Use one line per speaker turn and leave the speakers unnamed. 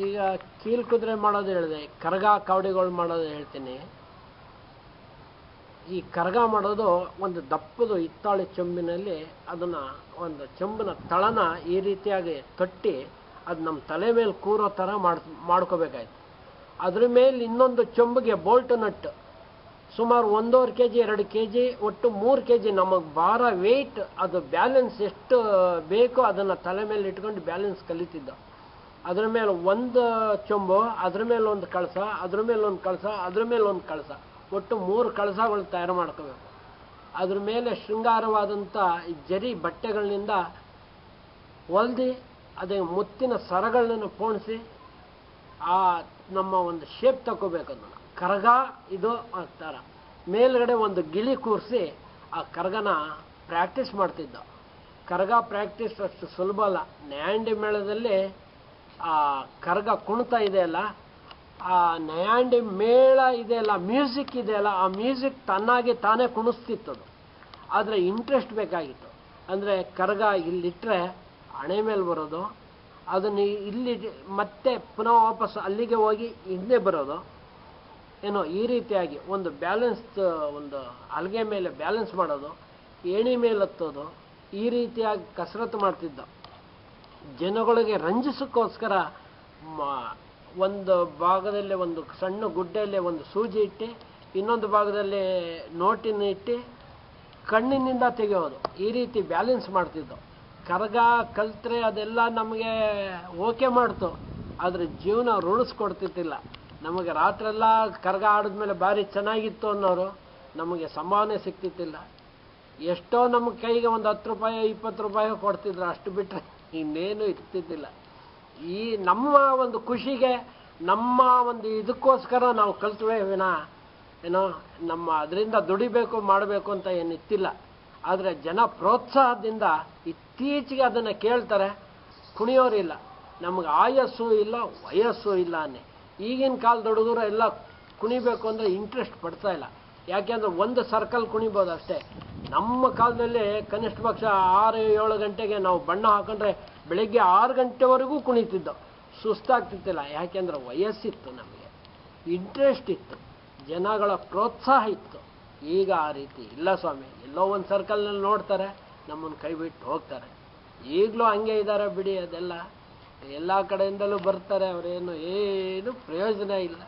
ಈಗ ಕೀಲ್ ಕುದುರೆ ಮಾಡೋದು ಹೇಳಿದೆ, ಕರಗ ಕಾವಡಿಗಳು ಮಾಡೋದು ಹೇಳ್ತೀನಿ. ಈ ಕರಗ ಮಾಡೋದು ಒಂದು ದಪ್ಪದು ಹಿತ್ತಾಳೆ ಚೆಂಬಿನಲ್ಲಿ ಅದನ್ನು ಒಂದು ಚೆಂಬಿನ ತಳನ ಈ ರೀತಿಯಾಗಿ ಕಟ್ಟಿ ಅದು ನಮ್ಮ ತಲೆ ಮೇಲೆ ಕೂರೋ ಥರ ಮಾಡ್ಕೋಬೇಕಾಯ್ತು. ಅದ್ರ ಮೇಲೆ ಇನ್ನೊಂದು ಚೆಂಬಿಗೆ ಬೋಲ್ಟ್ ನಟ್ ಸುಮಾರು 1.5 kg 2 kg ಒಟ್ಟು 3 kg ನಮಗೆ ಭಾರ ವೆಯ್ಟ್ ಅದು ಬ್ಯಾಲೆನ್ಸ್ ಎಷ್ಟು ಬೇಕೋ ಅದನ್ನು ತಲೆ ಮೇಲೆ ಇಟ್ಕೊಂಡು ಬ್ಯಾಲೆನ್ಸ್ ಕಲಿತಿದ್ದ. ಅದ್ರ ಮೇಲೆ ಒಂದು ಚೊಂಬು, ಅದ್ರ ಮೇಲೆ ಒಂದು ಕಳಸ, ಅದ್ರ ಮೇಲೆ ಒಂದು ಕಳಸ, ಅದ್ರ ಮೇಲೆ ಒಂದು ಕಳಸ, ಒಟ್ಟು 3 ಕಳಸಗಳು ತಯಾರು ಮಾಡ್ಕೋಬೇಕು. ಅದ್ರ ಮೇಲೆ ಶೃಂಗಾರವಾದಂಥ ಜರಿ ಬಟ್ಟೆಗಳಿಂದ ಹೊಲ್ದಿ ಅದೇ ಮುತ್ತಿನ ಸರಗಳನ್ನ ಪೋಣಿಸಿ ಆ ನಮ್ಮ ಒಂದು ಶೇಪ್ ತಗೋಬೇಕು. ಅದನ್ನು ಕರಗ ಇದು ಆ ಥರ ಮೇಲ್ಗಡೆ ಒಂದು ಗಿಳಿ ಕೂರಿಸಿ ಆ ಕರಗನ ಪ್ರಾಕ್ಟೀಸ್ ಮಾಡ್ತಿದ್ದ. ಕರಗ ಪ್ರಾಕ್ಟೀಸ್ ಅಷ್ಟು ಸುಲಭ ಅಲ್ಲ. ನ್ಯಾಂಡಿ ಮೇಳದಲ್ಲಿ ಆ ಕರಗ ಕುಣಿತ ಇದೆಯಲ್ಲ, ಆ ನಯಾಂಡಿ ಮೇಳ ಇದೆಯಲ್ಲ, ಮ್ಯೂಸಿಕ್ ಇದೆಯಲ್ಲ, ಆ ಮ್ಯೂಸಿಕ್ ತನ್ನಾಗಿ ತಾನೇ ಕುಣಿಸ್ತಿತ್ತದು. ಆದರೆ ಇಂಟ್ರೆಸ್ಟ್ ಬೇಕಾಗಿತ್ತು. ಅಂದರೆ ಕರಗ ಇಲ್ಲಿಟ್ಟರೆ ಹಣೆ ಮೇಲೆ ಬರೋದು, ಅದನ್ನು ಇಲ್ಲಿ ಮತ್ತೆ ಪುನಃ ವಾಪಸ್ ಅಲ್ಲಿಗೆ ಹೋಗಿ ಹಿಂದೆ ಬರೋದು ಏನೋ ಈ ರೀತಿಯಾಗಿ ಒಂದು ಬ್ಯಾಲೆನ್ಸ್, ಒಂದು ಹಲಗೆ ಮೇಲೆ ಬ್ಯಾಲೆನ್ಸ್ ಮಾಡೋದು, ಏಣಿ ಮೇಲೆ ಹತ್ತೋದು, ಈ ರೀತಿಯಾಗಿ ಕಸರತ್ತು ಮಾಡ್ತಿದ್ದ. ಜನಗಳಿಗೆ ರಂಜಿಸೋಕ್ಕೋಸ್ಕರ ಒಂದು ಭಾಗದಲ್ಲಿ ಒಂದು ಸಣ್ಣ ಗುಡ್ಡೆಯಲ್ಲಿ ಒಂದು ಸೂಜಿ ಇಟ್ಟು, ಇನ್ನೊಂದು ಭಾಗದಲ್ಲಿ ನೋಟಿನ ಇಟ್ಟು ಕಣ್ಣಿನಿಂದ ತೆಗೆಯೋದು, ಈ ರೀತಿ ಬ್ಯಾಲೆನ್ಸ್ ಮಾಡ್ತಿದ್ದವು. ಕರಗ ಕಲ್ತ್ರೆ ಅದೆಲ್ಲ ನಮಗೆ ಓಕೆ ಮಾಡ್ತು, ಆದರೆ ಜೀವನ ರೂಢಿಸ್ಕೊಡ್ತಿದ್ದಿಲ್ಲ. ನಮಗೆ ರಾತ್ರೆಲ್ಲ ಕರಗ ಆಡಿದ್ಮೇಲೆ ಭಾರಿ ಚೆನ್ನಾಗಿತ್ತು ಅನ್ನೋರು ನಮಗೆ ಸಂಭಾವನೆ ಸಿಗ್ತಿದ್ದಿಲ್ಲ. ಎಷ್ಟೋ ನಮ್ಮ ಕೈಗೆ ಒಂದು 10 ರೂಪಾಯಿ 20 ರೂಪಾಯಿ ಕೊಡ್ತಿದ್ರು, ಅಷ್ಟು ಬಿಟ್ಟರೆ ಇನ್ನೇನು ಇರ್ತಿದ್ದಿಲ್ಲ. ಈ ನಮ್ಮ ಒಂದು ಖುಷಿಗೆ, ನಮ್ಮ ಒಂದು ಇದಕ್ಕೋಸ್ಕರ ನಾವು ಕಲ್ತ್ವೇ ವಿನ ಏನೋ ನಮ್ಮ ಅದರಿಂದ ದುಡಿಬೇಕು ಮಾಡಬೇಕು ಅಂತ ಏನಿತ್ತಿಲ್ಲ. ಆದರೆ ಜನ ಪ್ರೋತ್ಸಾಹದಿಂದ ಇತ್ತೀಚೆಗೆ ಅದನ್ನು ಕೇಳ್ತಾರೆ, ಕುಣಿಯೋರಿಲ್ಲ. ನಮಗೆ ಆಯಸ್ಸು ಇಲ್ಲ, ವಯಸ್ಸು ಇಲ್ಲ ಅನ್ನಿ. ಈಗಿನ ಕಾಲದ ಹುಡುಗರು ಎಲ್ಲ ಕುಣಿಬೇಕು ಅಂದರೆ ಇಂಟ್ರೆಸ್ಟ್ ಪಡ್ತಾ ಇಲ್ಲ. ಯಾಕೆಂದರೆ ಒಂದು ಸರ್ಕಲ್ ಕುಣಿಬೋದು ಅಷ್ಟೇ. ನಮ್ಮ ಕಾಲದಲ್ಲಿ ಕನಿಷ್ಠ ಪಕ್ಷ 6-7 ಗಂಟೆಗೆ ನಾವು ಬಣ್ಣ ಹಾಕೊಂಡ್ರೆ ಬೆಳಗ್ಗೆ 6 ಗಂಟೆವರೆಗೂ ಕುಣಿತಿದ್ದೋ, ಸುಸ್ತಾಗ್ತಿತ್ತಿಲ್ಲ. ಯಾಕೆಂದರೆ ವಯಸ್ಸಿತ್ತು, ನಮಗೆ ಇಂಟ್ರೆಸ್ಟ್ ಇತ್ತು, ಜನಗಳ ಪ್ರೋತ್ಸಾಹ ಇತ್ತು. ಈಗ ಆ ರೀತಿ ಇಲ್ಲ ಸ್ವಾಮಿ. ಎಲ್ಲೋ ಒಂದು ಸರ್ಕಲ್ನಲ್ಲಿ ನೋಡ್ತಾರೆ, ನಮ್ಮನ್ನು ಕೈ ಬಿಟ್ಟು ಹೋಗ್ತಾರೆ. ಈಗಲೂ ಹಂಗೆ ಇದ್ದಾರೆ ಬಿಡಿ. ಅದೆಲ್ಲ ಎಲ್ಲ ಕಡೆಯಿಂದಲೂ ಬರ್ತಾರೆ, ಅವರೇನು ಏನು ಪ್ರಯೋಜನ ಇಲ್ಲ.